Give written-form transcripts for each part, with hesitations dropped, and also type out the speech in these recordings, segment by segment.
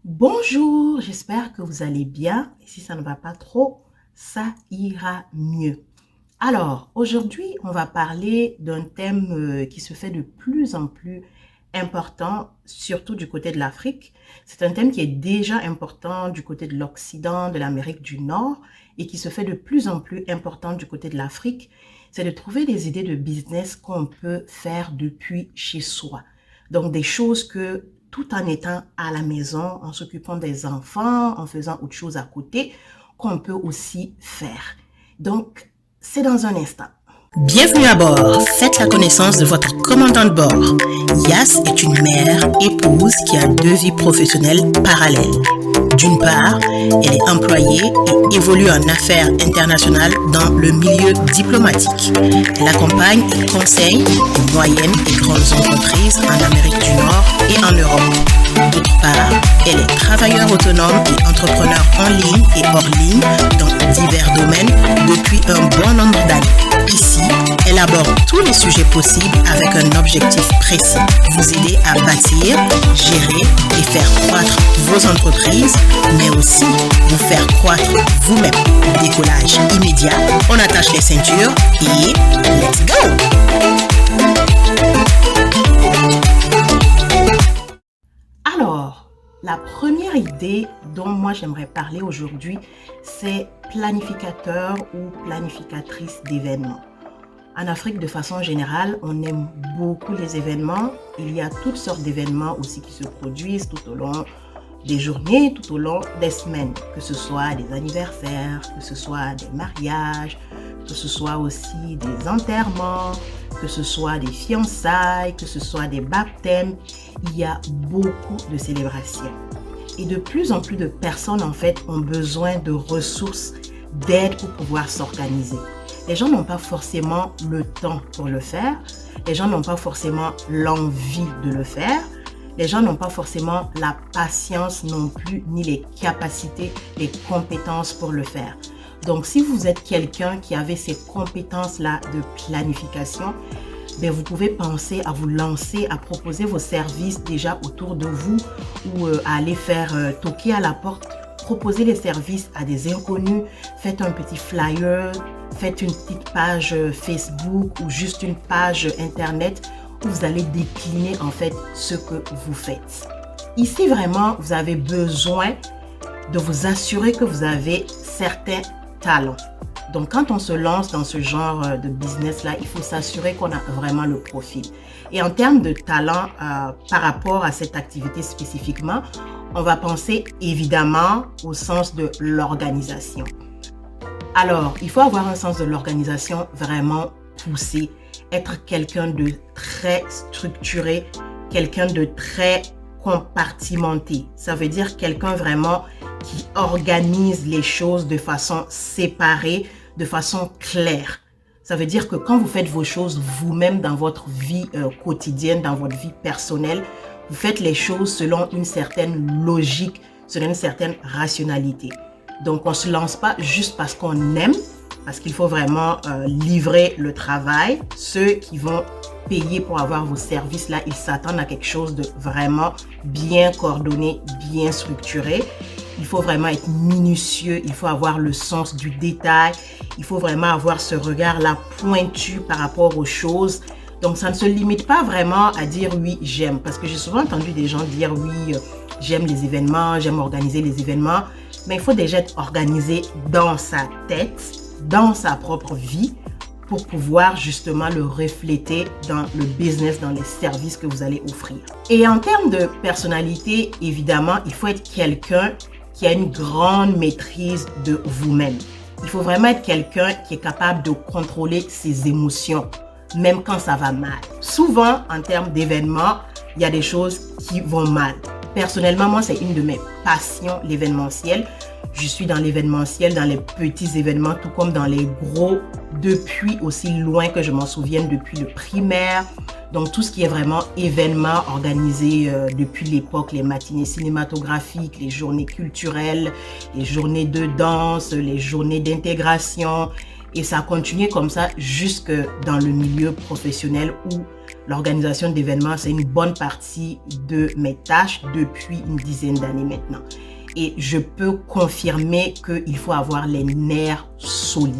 Bonjour, j'espère que vous allez bien. Et si ça ne va pas trop, ça ira mieux. Alors, aujourd'hui, on va parler d'un thème qui se fait de plus en plus important, surtout du côté de l'Afrique. C'est un thème qui est déjà important du côté de l'Occident, de l'Amérique du Nord, et qui se fait de plus en plus important du côté de l'Afrique. C'est de trouver des idées de business qu'on peut faire depuis chez soi. Donc, des choses que tout en étant à la maison, en s'occupant des enfants, en faisant autre chose à côté, qu'on peut aussi faire. Donc, c'est dans un instant. Bienvenue à bord. Faites la connaissance de votre commandant de bord. Yas est une mère, épouse qui a deux vies professionnelles parallèles. D'une part, elle est employée et évolue en affaires internationales dans le milieu diplomatique. Elle accompagne et conseille les moyennes et grandes entreprises en Amérique du Nord et en Europe. D'autre part, elle est travailleur autonome et entrepreneur en ligne et hors ligne dans divers domaines depuis un bon nombre d'années. Ici, elle aborde tous les sujets possibles avec un objectif précis. Vous aider à bâtir, gérer et faire croître vos entreprises, mais aussi vous faire croître vous-même. Décollage immédiat, on attache les ceintures et let's go! Alors, la première idée dont moi j'aimerais parler aujourd'hui, c'est planificateur ou planificatrice d'événements. En Afrique, de façon générale, on aime beaucoup les événements. Il y a toutes sortes d'événements aussi qui se produisent tout au long des journées, tout au long des semaines. Que ce soit des anniversaires, que ce soit des mariages, que ce soit aussi des enterrements, que ce soit des fiançailles, que ce soit des baptêmes. Il y a beaucoup de célébrations. Et de plus en plus de personnes, en fait, ont besoin de ressources, d'aide pour pouvoir s'organiser. Les gens n'ont pas forcément le temps pour le faire. Les gens n'ont pas forcément l'envie de le faire. Les gens n'ont pas forcément la patience non plus, ni les capacités, les compétences pour le faire. Donc, si vous êtes quelqu'un qui avait ces compétences-là de planification, bien, vous pouvez penser à vous lancer, à proposer vos services déjà autour de vous ou à aller faire toquer à la porte. Proposez les services à des inconnus, faites un petit flyer, faites une petite page Facebook ou juste une page Internet où vous allez décliner en fait ce que vous faites. Ici vraiment, vous avez besoin de vous assurer que vous avez certains talents. Donc quand on se lance dans ce genre de business-là, il faut s'assurer qu'on a vraiment le profil. Et en termes de talent par rapport à cette activité spécifiquement, on va penser évidemment au sens de l'organisation. Alors, il faut avoir un sens de l'organisation vraiment poussé, être quelqu'un de très structuré, quelqu'un de très compartimenté. Ça veut dire quelqu'un vraiment qui organise les choses de façon séparée, de façon claire. Ça veut dire que quand vous faites vos choses vous-même dans votre vie quotidienne, dans votre vie personnelle, vous faites les choses selon une certaine logique, selon une certaine rationalité. Donc, on ne se lance pas juste parce qu'on aime, parce qu'il faut vraiment livrer le travail. Ceux qui vont payer pour avoir vos services là, ils s'attendent à quelque chose de vraiment bien coordonné, bien structuré. Il faut vraiment être minutieux, il faut avoir le sens du détail, il faut vraiment avoir ce regard-là pointu par rapport aux choses. Donc, ça ne se limite pas vraiment à dire oui, j'aime. Parce que j'ai souvent entendu des gens dire oui, j'aime les événements, j'aime organiser les événements. Mais il faut déjà être organisé dans sa tête, dans sa propre vie, pour pouvoir justement le refléter dans le business, dans les services que vous allez offrir. Et en termes de personnalité, évidemment, il faut être quelqu'un qui a une grande maîtrise de vous-même. Il faut vraiment être quelqu'un qui est capable de contrôler ses émotions, même quand ça va mal. Souvent, en termes d'événements, il y a des choses qui vont mal. Personnellement, moi, c'est une de mes passions, l'événementiel. Je suis dans l'événementiel, dans les petits événements, tout comme dans les gros, depuis aussi loin que je m'en souvienne, depuis le primaire. Donc, tout ce qui est vraiment événements organisés depuis l'époque, les matinées cinématographiques, les journées culturelles, les journées de danse, les journées d'intégration, Et ça a continué comme ça jusque dans le milieu professionnel où l'organisation d'événements, c'est une bonne partie de mes tâches depuis une dizaine d'années maintenant. Et je peux confirmer qu'il faut avoir les nerfs solides.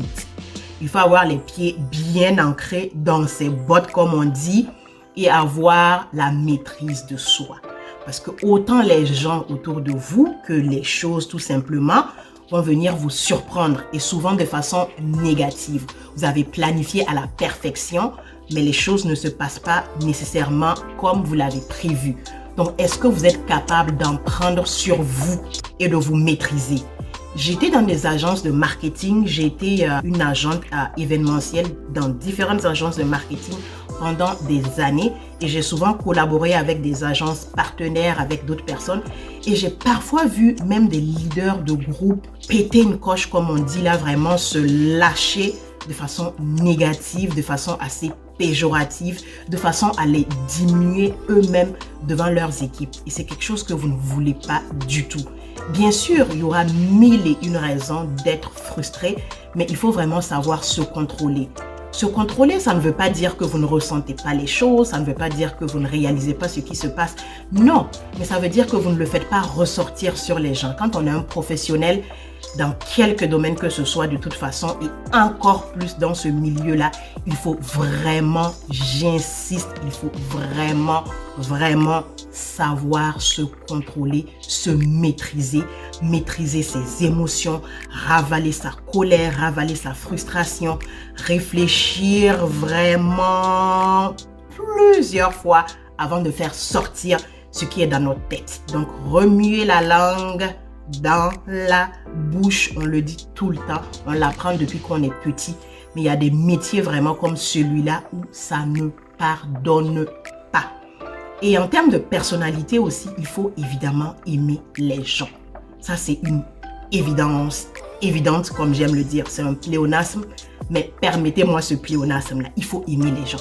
Il faut avoir les pieds bien ancrés dans ses bottes, comme on dit, et avoir la maîtrise de soi. Parce que autant les gens autour de vous que les choses, tout simplement, vont venir vous surprendre et souvent de façon négative. Vous avez planifié à la perfection, mais les choses ne se passent pas nécessairement comme vous l'avez prévu. Donc, est-ce que vous êtes capable d'en prendre sur vous et de vous maîtriser? J'étais dans des agences de marketing, j'ai été une agente événementielle dans différentes agences de marketing pendant des années et j'ai souvent collaboré avec des agences partenaires, avec d'autres personnes et j'ai parfois vu même des leaders de groupes péter une coche, comme on dit là, vraiment se lâcher de façon négative, de façon assez péjorative, de façon à les diminuer eux-mêmes devant leurs équipes. Et c'est quelque chose que vous ne voulez pas du tout. Bien sûr, il y aura mille et une raisons d'être frustré, mais il faut vraiment savoir se contrôler. Se contrôler, ça ne veut pas dire que vous ne ressentez pas les choses, ça ne veut pas dire que vous ne réalisez pas ce qui se passe. Non, mais ça veut dire que vous ne le faites pas ressortir sur les gens. Quand on est un professionnel, dans quelque domaine que ce soit de toute façon, et encore plus dans ce milieu-là, il faut vraiment, j'insiste, il faut vraiment savoir se contrôler, se maîtriser, maîtriser ses émotions, ravaler sa colère, ravaler sa frustration, réfléchir vraiment plusieurs fois avant de faire sortir ce qui est dans notre tête. Donc, remuer la langue dans la bouche, on le dit tout le temps, on l'apprend depuis qu'on est petit, mais il y a des métiers vraiment comme celui-là où ça ne pardonne pas. Et en termes de personnalité aussi, il faut évidemment aimer les gens. Ça, c'est une évidente, comme j'aime le dire, c'est un pléonasme, mais permettez-moi ce pléonasme-là, il faut aimer les gens.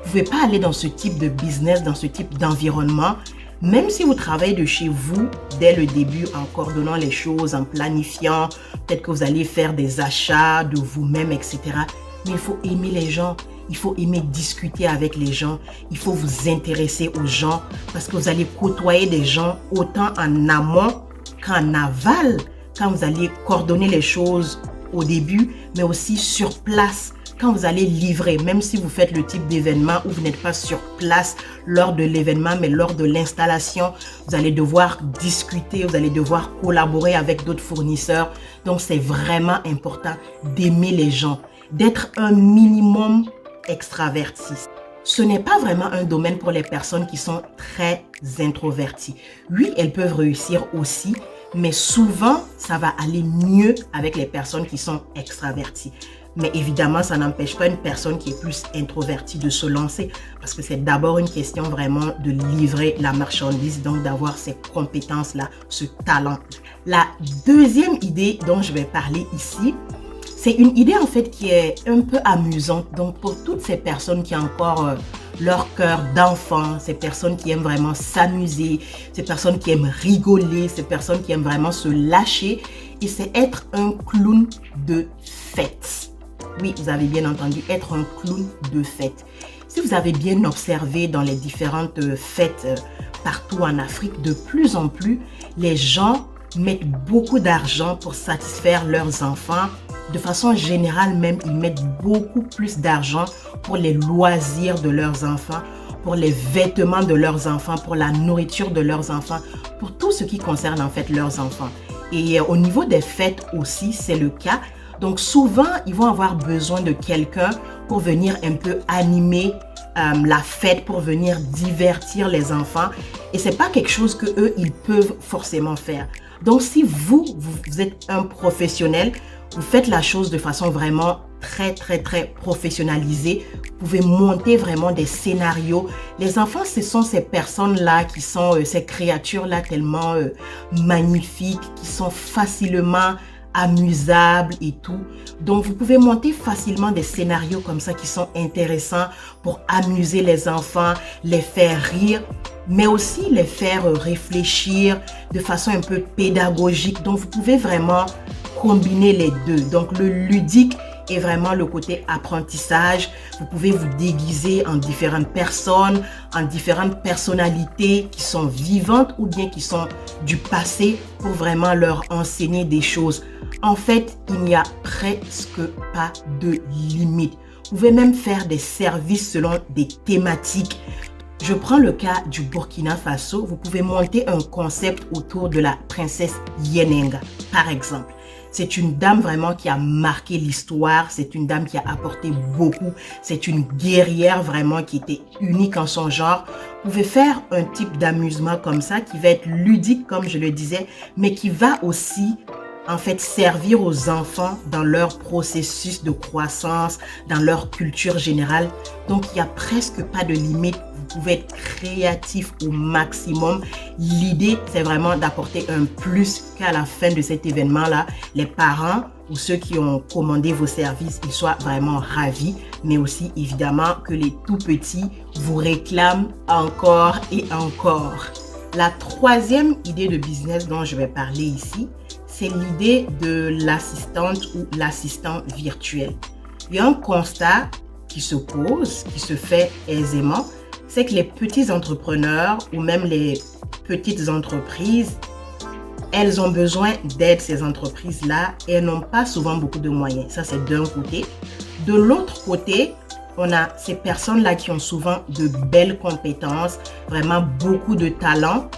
Vous ne pouvez pas aller dans ce type de business, dans ce type d'environnement, même si vous travaillez de chez vous, dès le début, en coordonnant les choses, en planifiant, peut-être que vous allez faire des achats de vous-même, etc. Mais il faut aimer les gens, il faut aimer discuter avec les gens, il faut vous intéresser aux gens parce que vous allez côtoyer des gens autant en amont qu'en aval, quand vous allez coordonner les choses au début, mais aussi sur place. Quand vous allez livrer, même si vous faites le type d'événement où vous n'êtes pas sur place lors de l'événement, mais lors de l'installation, vous allez devoir discuter, vous allez devoir collaborer avec d'autres fournisseurs. Donc, c'est vraiment important d'aimer les gens, d'être un minimum extraverti. Ce n'est pas vraiment un domaine pour les personnes qui sont très introverties. Oui, elles peuvent réussir aussi, mais souvent, ça va aller mieux avec les personnes qui sont extraverties. Mais évidemment, ça n'empêche pas une personne qui est plus introvertie de se lancer parce que c'est d'abord une question vraiment de livrer la marchandise, donc d'avoir ces compétences-là, ce talent. La deuxième idée dont je vais parler ici, c'est une idée en fait qui est un peu amusante. Donc pour toutes ces personnes qui ont encore leur cœur d'enfant, ces personnes qui aiment vraiment s'amuser, ces personnes qui aiment rigoler, ces personnes qui aiment vraiment se lâcher, et c'est être un clown de fête. Oui, vous avez bien entendu, être un clown de fête. Si vous avez bien observé dans les différentes fêtes partout en Afrique, de plus en plus, les gens mettent beaucoup d'argent pour satisfaire leurs enfants. De façon générale même, ils mettent beaucoup plus d'argent pour les loisirs de leurs enfants, pour les vêtements de leurs enfants, pour la nourriture de leurs enfants, pour tout ce qui concerne en fait leurs enfants. Et au niveau des fêtes aussi, c'est le cas. Donc souvent, ils vont avoir besoin de quelqu'un pour venir un peu animer la fête, pour venir divertir les enfants. Et ce n'est pas quelque chose que eux ils peuvent forcément faire. Donc si vous êtes un professionnel, vous faites la chose de façon vraiment très professionnalisée. Vous pouvez monter vraiment des scénarios. Les enfants, ce sont ces personnes-là qui sont ces créatures-là tellement magnifiques, qui sont facilement amusables et tout. Donc, vous pouvez monter facilement des scénarios comme ça qui sont intéressants pour amuser les enfants, les faire rire, mais aussi les faire réfléchir de façon un peu pédagogique. Donc, vous pouvez vraiment combiner les deux. Donc, le ludique et vraiment le côté apprentissage. Vous pouvez vous déguiser en différentes personnes, en différentes personnalités qui sont vivantes ou bien qui sont du passé pour vraiment leur enseigner des choses. En fait, il n'y a presque pas de limite. Vous pouvez même faire des services selon des thématiques. Je prends le cas du Burkina Faso. Vous pouvez monter un concept autour de la princesse Yenenga, par exemple. C'est une dame vraiment qui a marqué l'histoire. C'est une dame qui a apporté beaucoup. C'est une guerrière vraiment qui était unique en son genre. Vous pouvez faire un type d'amusement comme ça qui va être ludique, comme je le disais, mais qui va aussi en fait servir aux enfants dans leur processus de croissance, dans leur culture générale. Donc, il n'y a presque pas de limite. Vous pouvez être créatif au maximum. L'idée, c'est vraiment d'apporter un plus qu'à la fin de cet événement-là, les parents ou ceux qui ont commandé vos services, ils soient vraiment ravis, mais aussi évidemment que les tout petits vous réclament encore et encore. La troisième idée de business dont je vais parler ici, c'est l'idée de l'assistante ou l'assistant virtuel. Il y a un constat qui se pose, qui se fait aisément, c'est que les petits entrepreneurs ou même les petites entreprises, elles ont besoin d'aide, ces entreprises-là, et elles n'ont pas souvent beaucoup de moyens. Ça, c'est d'un côté. De l'autre côté, on a ces personnes-là qui ont souvent de belles compétences, vraiment beaucoup de talent,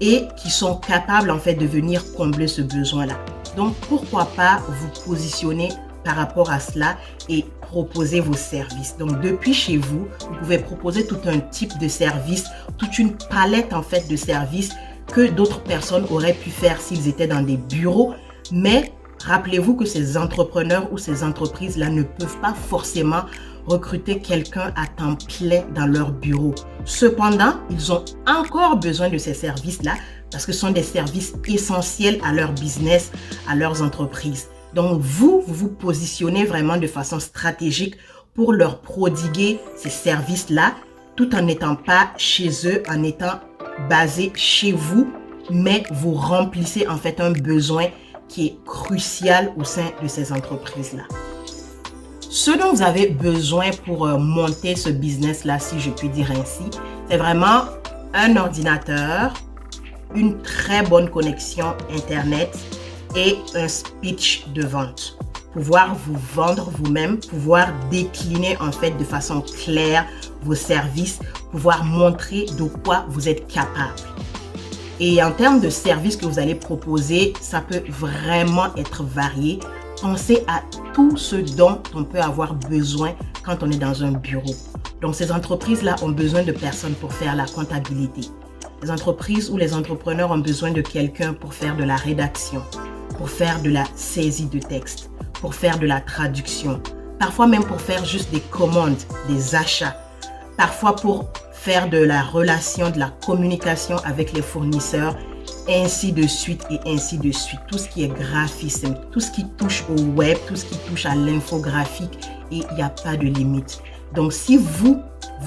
et qui sont capables en fait de venir combler ce besoin-là. Donc, pourquoi pas vous positionner par rapport à cela et proposer vos services. Donc, depuis chez vous, vous pouvez proposer tout un type de service, toute une palette en fait de services que d'autres personnes auraient pu faire s'ils étaient dans des bureaux. Mais rappelez-vous que ces entrepreneurs ou ces entreprises-là ne peuvent pas forcément recruter quelqu'un à temps plein dans leur bureau. Cependant, ils ont encore besoin de ces services-là parce que ce sont des services essentiels à leur business, à leurs entreprises. Donc, vous vous positionnez vraiment de façon stratégique pour leur prodiguer ces services-là tout en n'étant pas chez eux, en étant basé chez vous, mais vous remplissez en fait un besoin qui est crucial au sein de ces entreprises-là. Ce dont vous avez besoin pour monter ce business-là, si je puis dire ainsi, c'est vraiment un ordinateur, une très bonne connexion Internet et un speech de vente. Pouvoir vous vendre vous-même, pouvoir décliner en fait de façon claire vos services, pouvoir montrer de quoi vous êtes capable. Et en termes de services que vous allez proposer, ça peut vraiment être varié. Pensez à tout ce dont on peut avoir besoin quand on est dans un bureau. Donc, ces entreprises-là ont besoin de personnes pour faire la comptabilité. Les entreprises ou les entrepreneurs ont besoin de quelqu'un pour faire de la rédaction, pour faire de la saisie de texte, pour faire de la traduction, parfois même pour faire juste des commandes, des achats, parfois pour faire de la relation, de la communication avec les fournisseurs, ainsi de suite et ainsi de suite. Tout ce qui est graphisme, tout ce qui touche au web, tout ce qui touche à l'infographique, et il n'y a pas de limite. Donc, si vous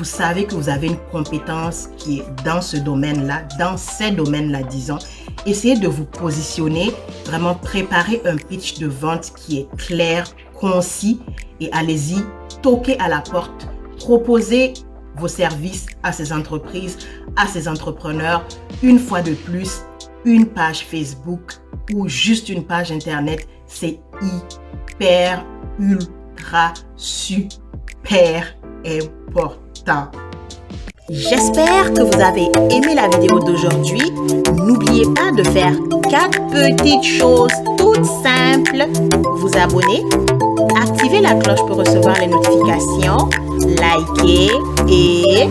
savez que vous avez une compétence qui est dans ce domaine-là, dans ces domaines-là, disons, essayez de vous positionner, vraiment préparer un pitch de vente qui est clair, concis, et allez-y, toquez à la porte, proposez vos services à ces entreprises, à ces entrepreneurs. Une fois de plus, une page Facebook ou juste une page Internet, c'est hyper, ultra, super important. J'espère que vous avez aimé la vidéo d'aujourd'hui. N'oubliez pas de faire 4 petites choses toutes simples. Vous abonner, activer la cloche pour recevoir les notifications, liker et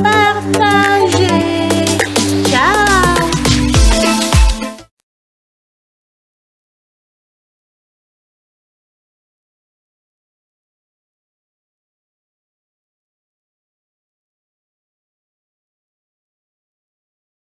partager.